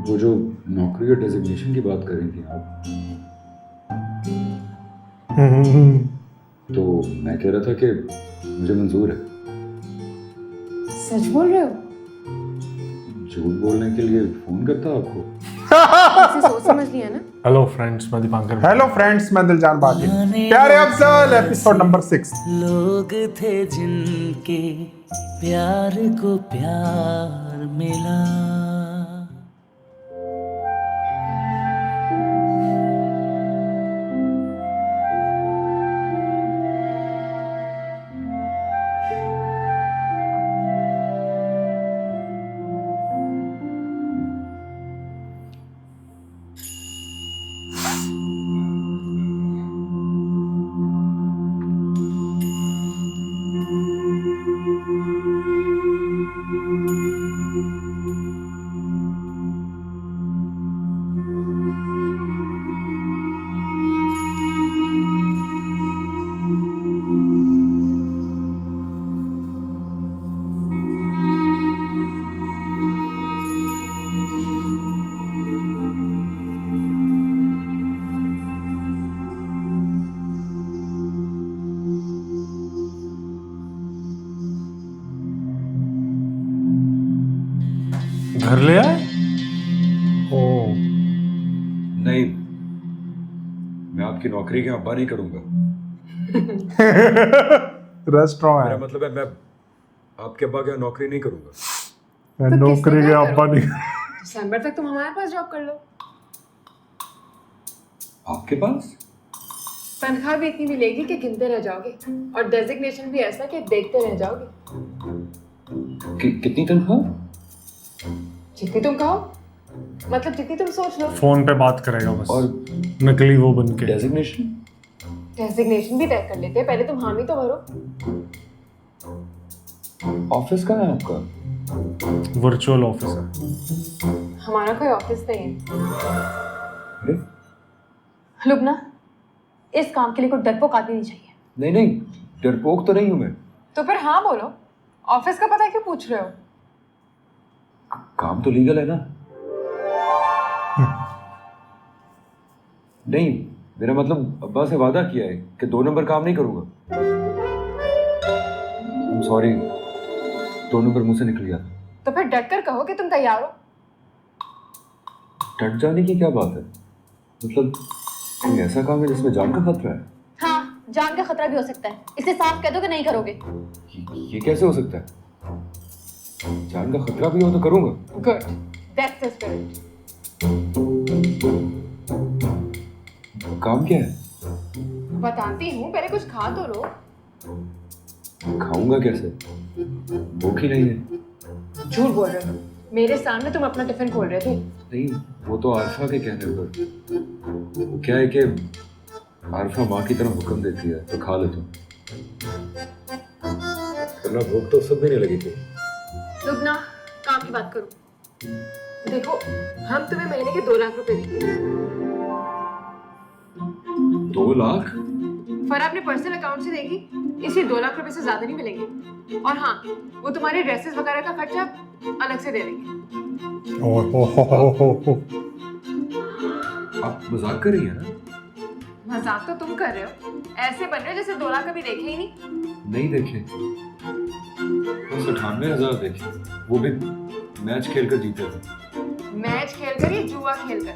वो जो नौकरी और डेजिग्नेशन की बात कर रही थी आप, तो मैं कह रहा था कि मुझे मंजूर है। सच बोल रहे हो? झूठ बोलने के लिए फोन करता आपको? ऐसे सोच समझ लिया ना। हेलो फ्रेंड्स, मैं दीपांकर। हेलो फ्रेंड्स, मैं दिलजान बाकी। प्यारे अफजल, एपिसोड नंबर 6। लोग थे जिनके प्यार को प्यार मिला। घर ले आए? ओ, नहीं, मैं आपकी नौकरी के अब्बा नहीं करूंगा। रेस्टोरेंट मेरा है। मतलब है मैं आपके अब्बा के नौकरी नहीं करूंगा। मैं तो नौकरी किसने के क्या अब्बा नहीं। दिसंबर तक तुम हमारे पास जॉब कर लो। आपके पास? तनख्वाह भी इतनी मिलेगी कि गिनते रह जाओगे, और डेजिग्नेशन भी ऐसा कि देखते रह जाओगे। कितनी तनख्वाह? जितनी तुम कहो, मतलब जितनी तुम सोच लो। फोन पे बात करेगा बस, और नकली वो बन के। डेजिग्नेशन? डेजिग्नेशन भी तय कर लेते हैं, पहले तुम हामी तो भरो। ऑफिस कहाँ है आपका? वर्चुअल ऑफिस है। हमारा कोई ऑफिस नहीं है। अरे लुबना, इस काम के लिए कोई डरपोक आदमी नहीं चाहिए। नहीं नहीं, डरपोक तो नहीं हूं मैं। तो फिर हाँ बोलो, ऑफिस का पता क्यों पूछ रहे हो? काम तो लीगल है ना? नहीं, मेरा मतलब अब्बा से वादा किया है कि 2 नंबर काम नहीं करूंगा। सॉरी, 2 नंबर मुंह से निकल गया। तो फिर डट कर कहो कि तुम तैयार हो। डट जाने की क्या बात है? मतलब कोई ऐसा काम है जिसमें जान का खतरा है? हाँ, जान का खतरा भी हो सकता है, इसलिए साफ कह दो कि नहीं करोगे। ये कैसे हो सकता है? जान का खतरा भी हो तो करूंगा। Good, that's the spirit. काम क्या है? बताती हूँ, पहले कुछ खा तो लो। खाऊंगा कैसे? भूख ही नहीं है। झूठ बोल रहे हो, मेरे सामने तुम अपना टिफिन खोल रहे थे। नहीं, वो तो आरफा के कहने पर। वो क्या है कि आरफा माँ की तरह हुक्म देती है तो खा लेता हूँ, वरना भूख तो सब भी नहीं लगी थी। लुबना, काम की बात करो। देखो, हम तुम्हें महीने के 2 लाख रुपए देंगे। 2 लाख? फरा अपने पर्सनल अकाउंट से देगी, इसलिए 2 लाख रुपए से ज्यादा नहीं मिलेंगे। और हाँ, वो तुम्हारे ड्रेसेस वगैरह का खर्चा अलग से दे देंगे। ओहो, आप मजाक कर रही है ना? मजाक तो तुम कर रहे हो, ऐसे बन रहे हो जैसे 2 लाख कभी देखे ही नहीं। नहीं देखे, बस 98,000 देखे, वो भी मैच खेलकर जीते थे। मैच खेलकर या जुआ खेलकर?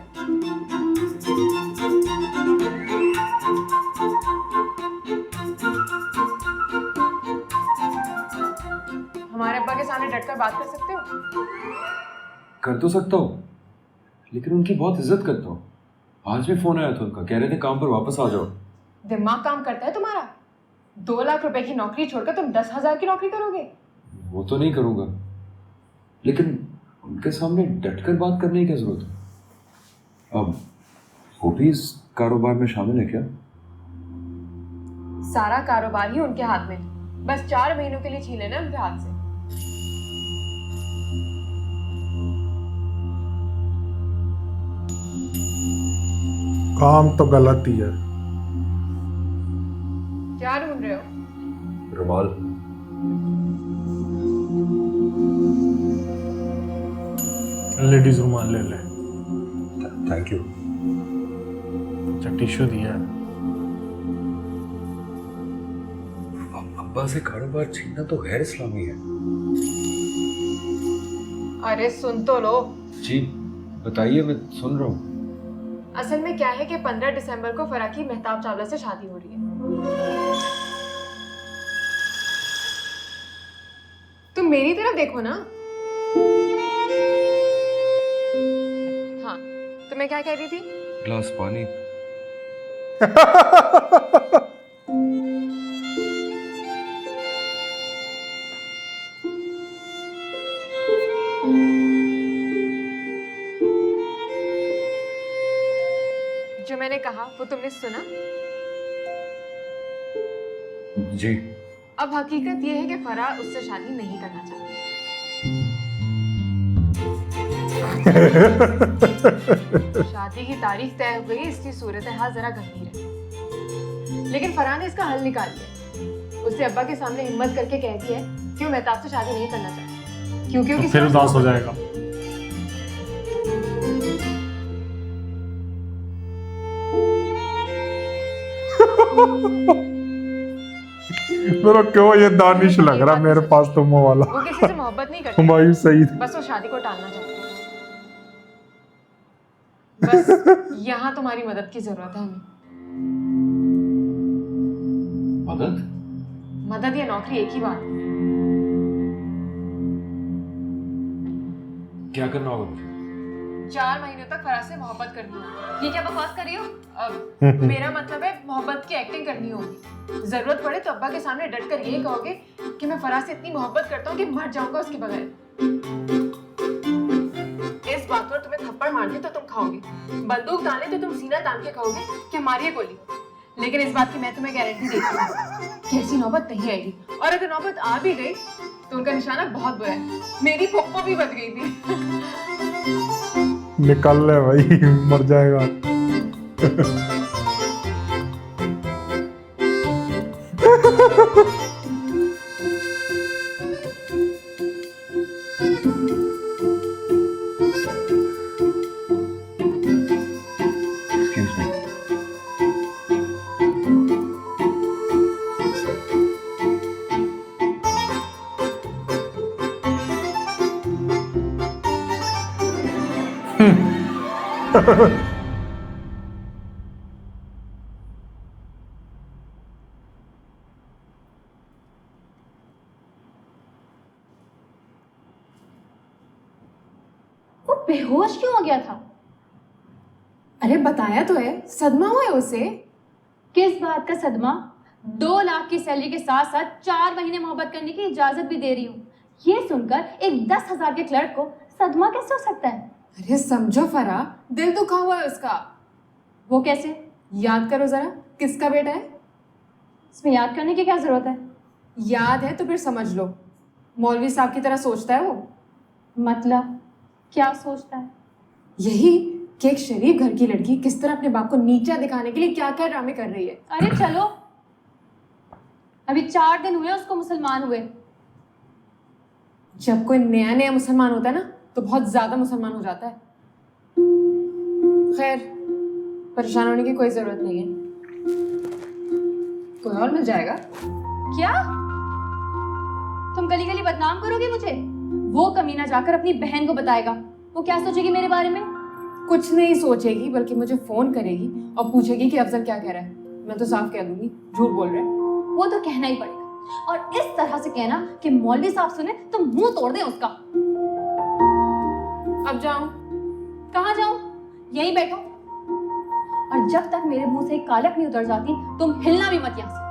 हमारे अब्बा के सामने डटकर बात कर सकते हो? कर तो सकता हूँ, लेकिन उनकी बहुत इज्जत करता हूँ। आज भी फोन आया था उनका, कह रहे थे काम पर वापस आ जाओ। दिमाग काम करता है तुम्हारा? 2 लाख रुपए की नौकरी छोड़कर तुम 10,000 की नौकरी करोगे? वो तो नहीं करूंगा, लेकिन उनके सामने डटकर बात करने की क्या जरूरत है? अब वो भी इस कारोबार में शामिल है क्या? सारा कारोबार ही उनके हाथ में है। बस 4 महीनों के लिए छीन लेना उनके हाथ से। काम तो गलत ही है। क्या ढूंढ रहे हो? रुमाल। लेडीज रुमाल ले ले। Thank you. अच्छा टिश्यू दिया है। अब्बा से कारोबार छीनना तो गैर इस्लामी है। अरे सुन तो लो। जी बताइए, मैं सुन रहा हूँ। असल में क्या है कि 15 दिसंबर को फराह की मेहताब चावला से शादी हो रही है। तुम मेरी तरफ देखो ना। हाँ, तो मैं क्या कह रही थी? ग्लास पानी। जो मैंने कहा वो तुमने सुना? जी। अब हकीकत ये है कि फराह उससे शादी नहीं करना चाहती। शादी की तारीख तय हो गई, इसकी सूरत हाल जरा गंभीर है, लेकिन फराह ने इसका हल निकाल लिया। उससे अब्बा के सामने हिम्मत करके कहती है कि वो मेहताब से शादी नहीं करना चाहती, क्योंकि तो फिर उदास हो जाएगा। मेरा क्यों ये दानिश लग रहा मेरे पास तुम वाला। वो किसी से मोहब्बत नहीं करती, हुमायूं सईद। बस वो शादी को टालना चाहती है। बस यहाँ तुम्हारी मदद की जरूरत है हमें। मदद? मदद या नौकरी एक ही बात है। क्या करना होगा मुझे? 4 महीनों तक फराह से मोहब्बत करनी होगी। ये क्या बकवास कर रही हो? अब मेरा मतलब है मोहब्बत की एक्टिंग करनी होगी। जरूरत पड़े तो अब्बा के सामने डट कर यही कहोगे कि मैं फराह से इतनी मोहब्बत करता हूँ कि मर जाऊंगा उसके बगैर। इस बात पर तुम्हें थप्पड़ मार दे तो तुम खाओगे, बंदूक ताने तो तुम सीना तान के खाओगे कि मारिए गोली। लेकिन इस बात की मैं तुम्हें गारंटी देती हूँ कि ऐसी नौबत नहीं आएगी, और अगर नौबत आ भी गई तो उनका निशाना बहुत बुरा है। मेरी पोपो भी बच गई थी। निकल ले भाई, मर जाएगा। Excuse me. वो बेहोश क्यों हो गया था? अरे बताया तो है, सदमा हुआ है उसे। किस बात का सदमा? 2 लाख की सैलरी के साथ साथ 4 महीने मोहब्बत करने की इजाजत भी दे रही हूँ। ये सुनकर एक 10,000 के क्लर्क को सदमा कैसे हो सकता है? अरे समझो फराह, दिल दुखा हुआ है उसका। वो कैसे? याद करो जरा, किसका बेटा है? इसमें याद करने की क्या जरूरत है? याद है तो फिर समझ लो। मौलवी साहब की तरह सोचता है वो। मतलब क्या सोचता है? यही कि एक शरीफ घर की लड़की किस तरह अपने बाप को नीचा दिखाने के लिए क्या क्या ड्रामे कर रही है। अरे चलो, अभी 4 दिन हुए उसको मुसलमान हुए। जब कोई नया नया मुसलमान होता है ना तो बहुत ज्यादा मुसलमान हो जाता है। खैर, परेशान होने की कोई जरूरत नहीं है, कोई और मिल जाएगा। क्या तुम गली गली बदनाम करोगे मुझे? वो कमीना जाकर अपनी बहन को बताएगा। वो क्या सोचेगी मेरे बारे में? कुछ नहीं सोचेगी, बल्कि मुझे फोन करेगी और पूछेगी कि अफजल क्या कह रहा है। मैं तो साफ कह दूंगी झूठ बोल रहा है। वो तो कहना ही पड़ेगा, और इस तरह से कहना कि मौलवी साहब सुने तो मुंह तोड़ दे उसका। अब जाऊं? कहाँ जाऊं? यहीं बैठो, और जब तक मेरे मुंह से एक कालक नहीं उतर जाती तुम हिलना भी मत यहाँ से।